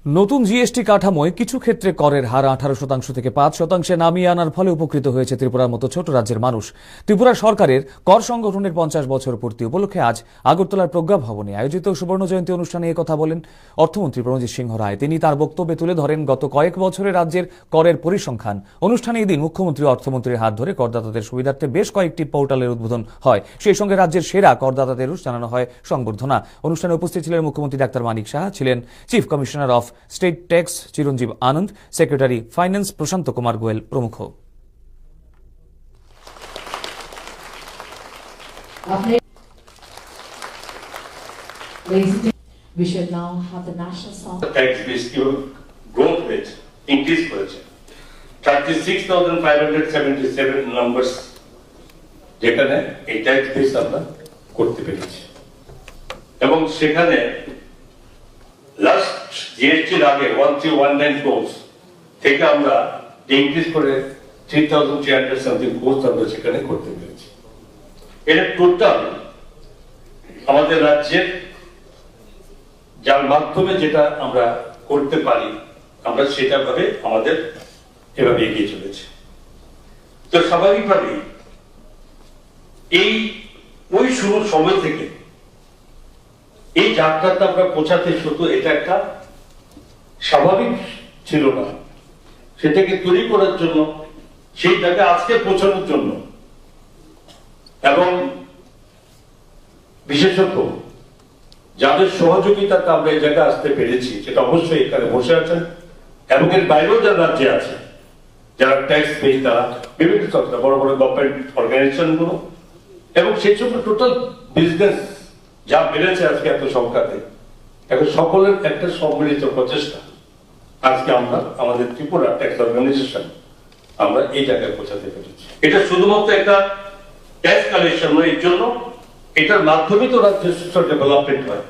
নতুন জিএসটি কাঠামোয় কিছু ক্ষেত্রে করের হার 18% থেকে 5% নামিয়ে আনার ফলে উপকৃত হয়েছে ত্রিপুরার মতো ছোট রাজ্যের মানুষ। ত্রিপুরা সরকারের কর সংগঠনের 50 বছর পূর্তি উপলক্ষে আজ আগরতলার প্রজ্ঞা ভবনে আয়োজিত সুবর্ণ জয়ন্তী অনুষ্ঠানে কথা বলেন অর্থমন্ত্রী প্রণজিৎ সিংহ রায়। তিনি তার বক্তব্যে তুলে ধরেন গত কয়েক বছরে রাজ্যের করের পরিসংখ্যান। অনুষ্ঠানে এদিন মুখ্যমন্ত্রী অর্থমন্ত্রীর হাত ধরে করদাতাদের সুবিধার্থে বেশ কয়েকটি পোর্টালের উদ্বোধন হয়। সেই সঙ্গে রাজ্যের সেরা করদাতাদেরও জানানো হয় সংবর্ধনা। অনুষ্ঠানে উপস্থিত ছিলেন মুখ্যমন্ত্রী ডাক্তার মানিক সাহা, ছিলেন chief commissioner of state tax Chiranjib Anand, secretary finance Prashant Kumar Goel প্রমুখ। We should now have the national song. Tax base growth rate increase করেছে 36,577 numbers যেখানে এই ট্যাক্স বেস আমরা করতে পেরেছি এবং সেখানে লাস্ট জিএসটির আগে 1319 crores থেকে আমরা ইনক্রিজ করে 3,300 সামথিং crores আমরা সেখানে করতে পেরেছি। এটা টোটাল আমাদের রাজ্যের যার মাধ্যমে যেটা আমরা করতে পারি আমরা সেটা ভাবে আমাদের এভাবে এগিয়ে চলেছে। তো স্বাভাবিকভাবে এই ওই শুরুর সময় থেকে এই যাত্রাটা আমরা পৌঁছাতে শুধু এটা একটা স্বাভাবিক ছিল না, সেটাকে তৈরি করার জন্য, সেই জায়গায় আজকে পৌঁছানোর জন্য এবং বিশেষত যাদের সহযোগিতাতে আমরা এই জায়গায় আসতে পেরেছি সেটা অবশ্যই এখানে বসে আছেন এবং এর বাইরেও যারা রাজ্যে আছে যারা ট্যাক্স পেয়ে তারা বিভিন্ন সংস্থা বড় বড় গভর্নমেন্ট অর্গানাইজেশন গুলো এবং সেই সব টোটাল বিজনেস যা বেড়েছে আজকে এত সংখ্যাতে, এখন সকলের একটা সম্মিলিত প্রচেষ্টা আজকে আমরা আমাদের ত্রিপুরা ট্যাক্স অর্গানাইজেশন আমরা এই জায়গায় পৌঁছাতে পেরেছি। এটা শুধুমাত্র একটা ট্যাক্স কালেকশন নয়, এর জন্য এটার মাধ্যমে তো রাজ্যের ডেভেলপমেন্ট হয়।